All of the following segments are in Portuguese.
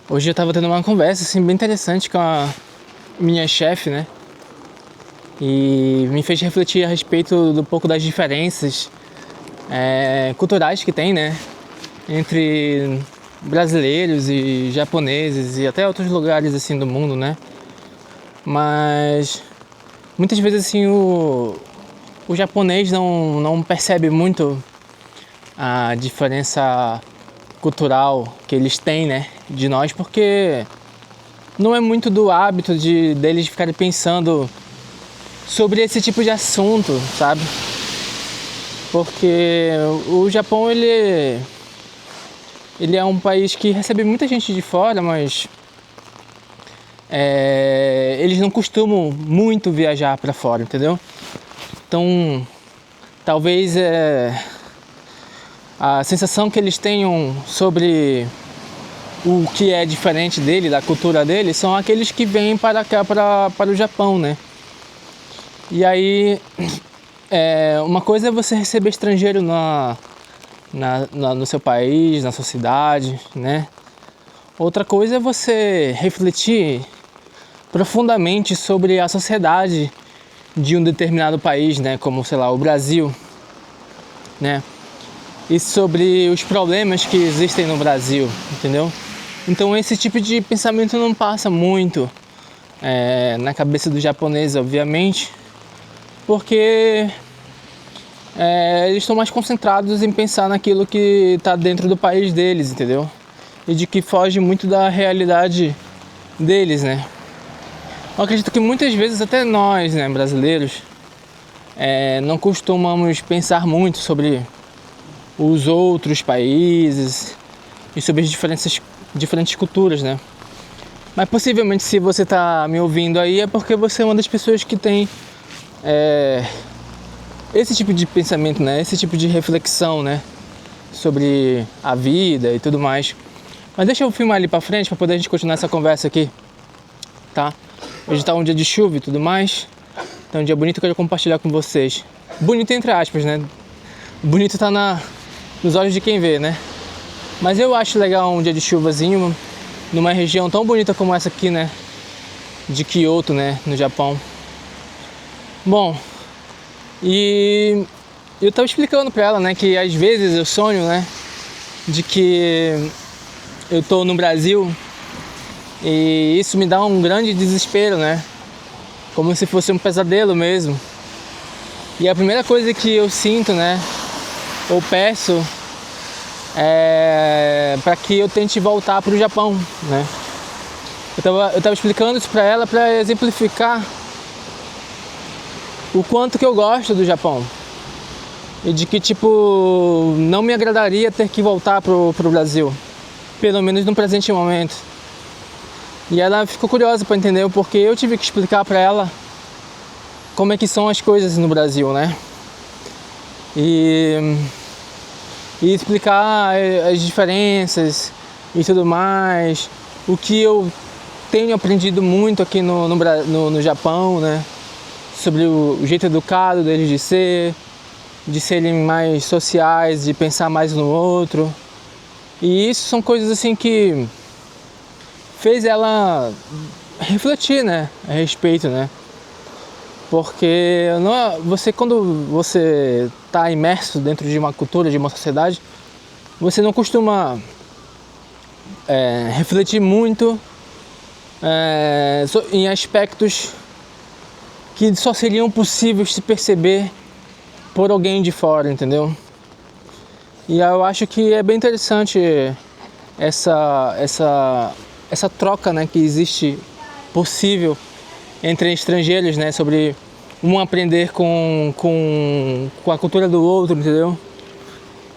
Hoje eu tava tendo uma conversa assim bem interessante com a minha chefe, né? E me fez refletir a respeito do pouco das diferenças culturais que tem, né? Entre brasileiros e japoneses e até outros lugares assim do mundo, né? Mas muitas vezes assim o japonês não percebe muito a diferença cultural que eles têm, né, de nós, porque não é muito do hábito deles ficarem pensando sobre esse tipo de assunto, sabe? Porque o Japão, ele é um país que recebe muita gente de fora, mas eles não costumam muito viajar para fora, entendeu? Então, talvez a sensação que eles tenham sobre o que é diferente dele, da cultura dele, são aqueles que vêm para cá, para o Japão, né? E aí, uma coisa é você receber estrangeiro no seu país, na sua cidade, né? Outra coisa é você refletir profundamente sobre a sociedade de um determinado país, né? Como, sei lá, o Brasil, né? E sobre os problemas que existem no Brasil, entendeu? Então esse tipo de pensamento não passa muito na cabeça do japonês, obviamente, porque eles estão mais concentrados em pensar naquilo que está dentro do país deles, entendeu? E de que foge muito da realidade deles, né? Eu acredito que muitas vezes até nós, né, brasileiros, não costumamos pensar muito sobre os outros países e sobre as diferentes culturas, né? Mas possivelmente, se você está me ouvindo aí, é porque você é uma das pessoas que tem esse tipo de pensamento, né? Esse tipo de reflexão, né? Sobre a vida e tudo mais. Mas deixa eu filmar ali pra frente pra poder a gente continuar essa conversa aqui, tá? Hoje tá um dia de chuva e tudo mais. Então é um dia bonito que eu quero compartilhar com vocês. Bonito entre aspas, né? Bonito tá nos olhos de quem vê, né? Mas eu acho legal um dia de chuvazinho numa região tão bonita como essa aqui, né? De Kyoto, né? No Japão. Bom, e eu tava explicando pra ela, né? Que às vezes eu sonho, né? De que eu tô no Brasil e isso me dá um grande desespero, né? Como se fosse um pesadelo mesmo. E a primeira coisa que eu sinto, né? Ou peço para que eu tente voltar para o Japão, né? Eu tava explicando isso para ela para exemplificar o quanto que eu gosto do Japão e de que tipo não me agradaria ter que voltar pro Brasil, pelo menos no presente momento. E ela ficou curiosa para entender o porquê. Eu tive que explicar para ela como é que são as coisas no Brasil, né? E explicar as diferenças e tudo mais, o que eu tenho aprendido muito aqui no Japão, né? Sobre o jeito educado deles de serem mais sociais, de pensar mais no outro. E isso são coisas assim que fez ela refletir, né? A respeito, né? Porque quando você está imerso dentro de uma cultura, de uma sociedade, você não costuma refletir muito em aspectos que só seriam possíveis se perceber por alguém de fora, entendeu? E eu acho que é bem interessante essa troca, né, que existe possível entre estrangeiros, né, sobre um aprender com a cultura do outro, entendeu?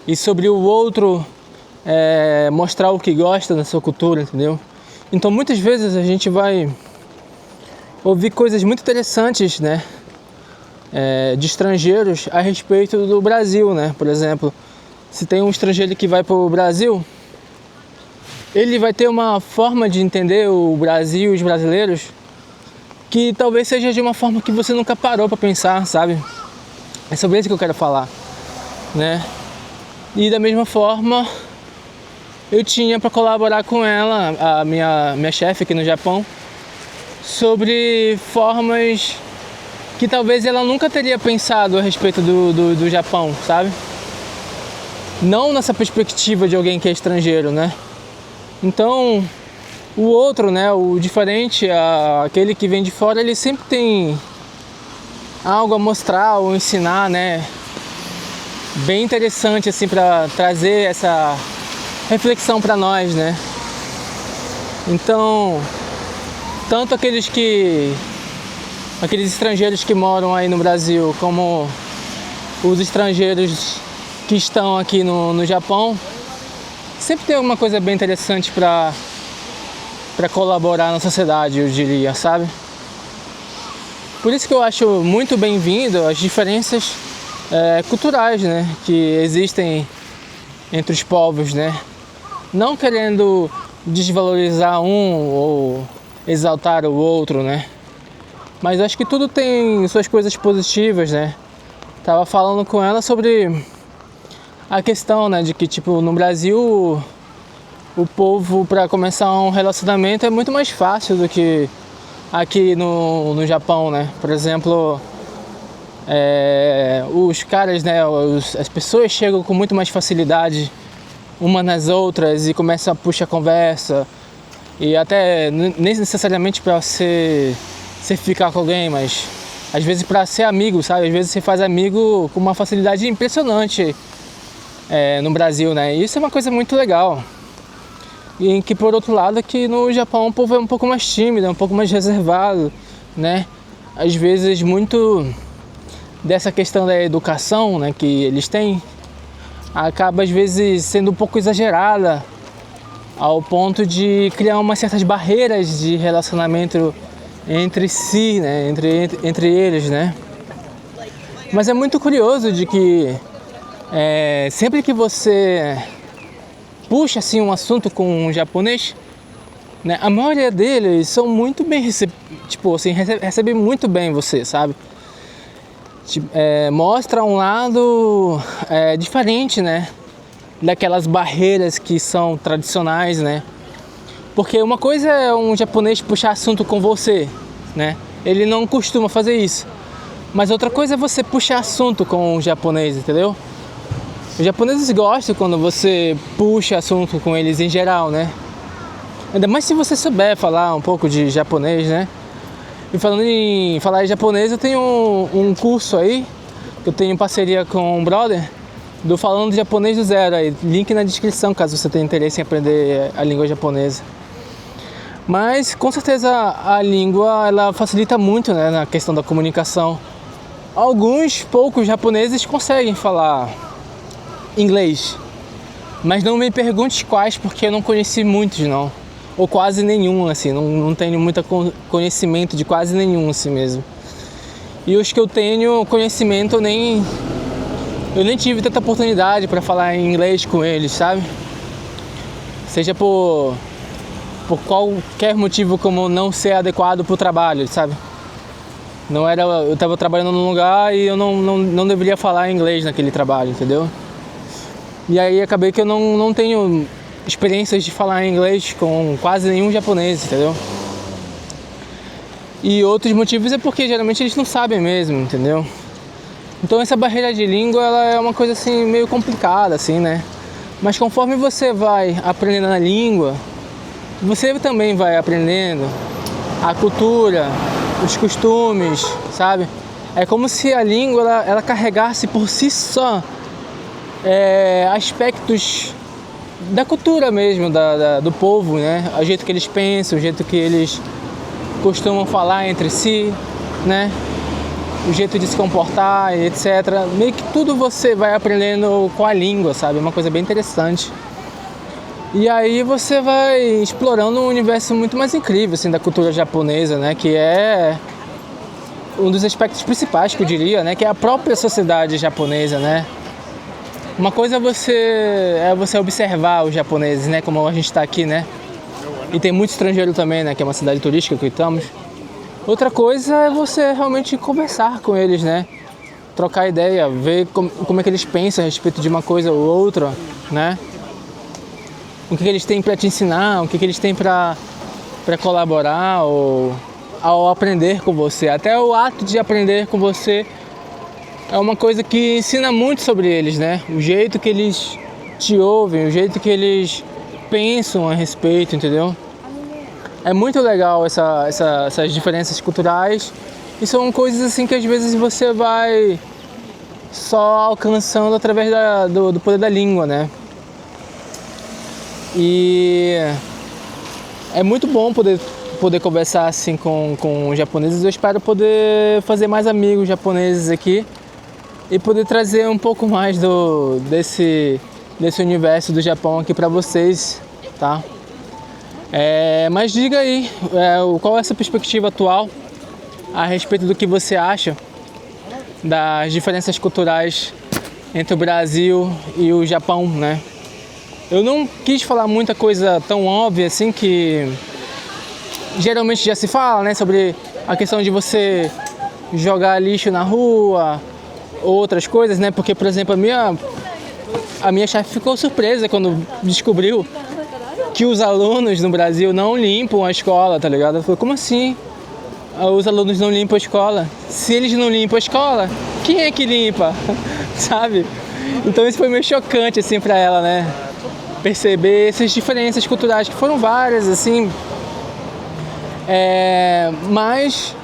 E sobre o outro mostrar o que gosta da sua cultura, entendeu? Então muitas vezes a gente vai ouvir coisas muito interessantes, né, de estrangeiros a respeito do Brasil, né? Por exemplo, se tem um estrangeiro que vai para o Brasil, ele vai ter uma forma de entender o Brasil e os brasileiros que talvez seja de uma forma que você nunca parou para pensar, sabe? É sobre isso que eu quero falar, né? E da mesma forma, eu tinha para colaborar com ela, a minha chefe aqui no Japão, sobre formas que talvez ela nunca teria pensado a respeito do Japão, sabe? Não nessa perspectiva de alguém que é estrangeiro, né? Então, o outro, né, o diferente, aquele que vem de fora, ele sempre tem algo a mostrar ou ensinar, né? Bem interessante, assim, para trazer essa reflexão para nós, né? Então, tanto aqueles estrangeiros que moram aí no Brasil, como os estrangeiros que estão aqui no Japão, sempre tem alguma coisa bem interessante para colaborar na sociedade, eu diria, sabe? Por isso que eu acho muito bem-vindo as diferenças culturais, né, que existem entre os povos, né? Não querendo desvalorizar um ou exaltar o outro, né? Mas acho que tudo tem suas coisas positivas, né? Tava falando com ela sobre a questão, né, de que, tipo, no Brasil o povo, para começar um relacionamento, é muito mais fácil do que aqui no Japão, né? Por exemplo, os caras, né, as pessoas chegam com muito mais facilidade uma nas outras e começam a puxar conversa, e até nem necessariamente para você ficar com alguém, mas às vezes para ser amigo, sabe? Às vezes você faz amigo com uma facilidade impressionante no Brasil, né? E isso é uma coisa muito legal. E que, por outro lado, aqui no Japão o povo é um pouco mais tímido, é um pouco mais reservado, né? Às vezes muito dessa questão da educação, né, que eles têm, acaba às vezes sendo um pouco exagerada, ao ponto de criar umas certas barreiras de relacionamento entre si, né, entre eles, né? Mas é muito curioso de que sempre que você puxa assim um assunto com um japonês, né, a maioria deles são muito bem recebe muito bem você, sabe? Mostra um lado diferente, né, daquelas barreiras que são tradicionais, né? Porque uma coisa é um japonês puxar assunto com você, né? Ele não costuma fazer isso. Mas outra coisa é você puxar assunto com um japonês, entendeu? Os japoneses gostam quando você puxa assunto com eles em geral, né? Ainda mais se você souber falar um pouco de japonês, né? E falando em falar em japonês, eu tenho um curso aí, que eu tenho em parceria com um brother, do Falando Japonês do Zero, aí, link na descrição caso você tenha interesse em aprender a língua japonesa. Mas com certeza a língua, ela facilita muito, né, na questão da comunicação. Alguns poucos japoneses conseguem falar inglês, mas não me pergunte quais, porque eu não conheci muitos, não, ou quase nenhum, assim, não tenho muito conhecimento de quase nenhum, assim mesmo. E os que eu tenho conhecimento, eu nem tive tanta oportunidade para falar em inglês com eles, sabe? Seja por qualquer motivo, como não ser adequado para o trabalho, sabe? Eu estava trabalhando num lugar e eu não deveria falar inglês naquele trabalho, entendeu? E aí acabei que eu não tenho experiências de falar inglês com quase nenhum japonês, entendeu? E outros motivos é porque geralmente eles não sabem mesmo, entendeu? Então essa barreira de língua, ela é uma coisa assim meio complicada, assim, né? Mas conforme você vai aprendendo a língua, você também vai aprendendo a cultura, os costumes, sabe? É como se a língua ela carregasse por si só aspectos da cultura mesmo, do povo, né? O jeito que eles pensam, o jeito que eles costumam falar entre si, né? O jeito de se comportar, etc. Meio que tudo você vai aprendendo com a língua, sabe? É uma coisa bem interessante. E aí você vai explorando um universo muito mais incrível, assim, da cultura japonesa, né? Que é um dos aspectos principais, que eu diria, né? Que é a própria sociedade japonesa, né? Uma coisa é você observar os japoneses, né? Como a gente está aqui, né? E tem muito estrangeiro também, né? Que é uma cidade turística que estamos. Outra coisa é você realmente conversar com eles, né? Trocar ideia, ver como é que eles pensam a respeito de uma coisa ou outra, né? o que eles têm para te ensinar, o que eles têm para colaborar ou ao aprender com você. Até o ato de aprender com você é uma coisa que ensina muito sobre eles, né? O jeito que eles te ouvem, o jeito que eles pensam a respeito, entendeu? É muito legal essas diferenças culturais e são coisas assim que às vezes você vai só alcançando através do poder da língua, né? E é muito bom poder conversar assim com os japoneses. Eu espero poder fazer mais amigos japoneses aqui e poder trazer um pouco mais desse universo do Japão aqui para vocês, tá? Mas diga aí, qual é a sua perspectiva atual a respeito do que você acha das diferenças culturais entre o Brasil e o Japão, né? Eu não quis falar muita coisa tão óbvia assim que geralmente já se fala, né? Sobre a questão de você jogar lixo na rua, outras coisas, né? Porque, por exemplo, a minha chefe ficou surpresa quando descobriu que os alunos no Brasil não limpam a escola, tá ligado? Ela falou, como assim? Os alunos não limpam a escola? Se eles não limpam a escola, quem é que limpa? Sabe? Então isso foi meio chocante, assim, pra ela, né? Perceber essas diferenças culturais, que foram várias, assim, mas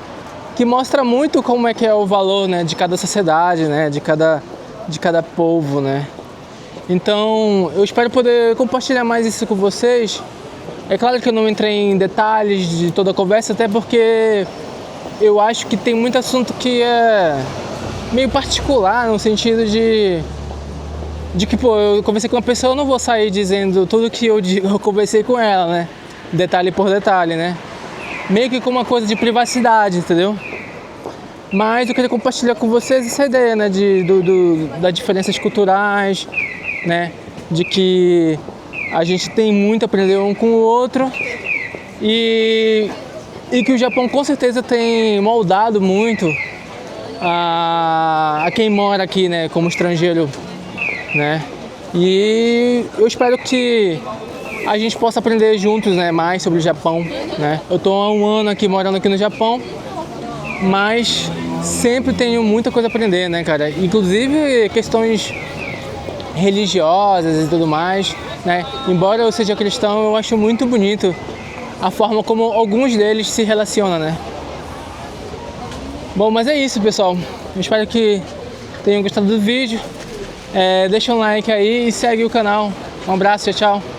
que mostra muito como é que é o valor, né, de cada sociedade, né, de cada povo, né. Então, eu espero poder compartilhar mais isso com vocês. É claro que eu não entrei em detalhes de toda a conversa, até porque eu acho que tem muito assunto que é meio particular, no sentido de que, pô, eu conversei com uma pessoa, eu não vou sair dizendo tudo que eu conversei com ela, né, detalhe por detalhe, né. Meio que com uma coisa de privacidade, entendeu? Mas eu queria compartilhar com vocês essa ideia, né, das diferenças culturais, né, de que a gente tem muito a aprender um com o outro e que o Japão com certeza tem moldado muito a quem mora aqui, né, como estrangeiro, né, e eu espero que a gente possa aprender juntos, né, mais sobre o Japão, né. Eu tô há um ano aqui morando aqui no Japão, mas sempre tenho muita coisa a aprender, né, cara, inclusive questões religiosas e tudo mais, né. Embora eu seja cristão, eu acho muito bonito a forma como alguns deles se relacionam, né. Bom, mas é isso, pessoal. Eu espero que tenham gostado do vídeo. Deixa um like aí e segue o canal. Um abraço, tchau, tchau.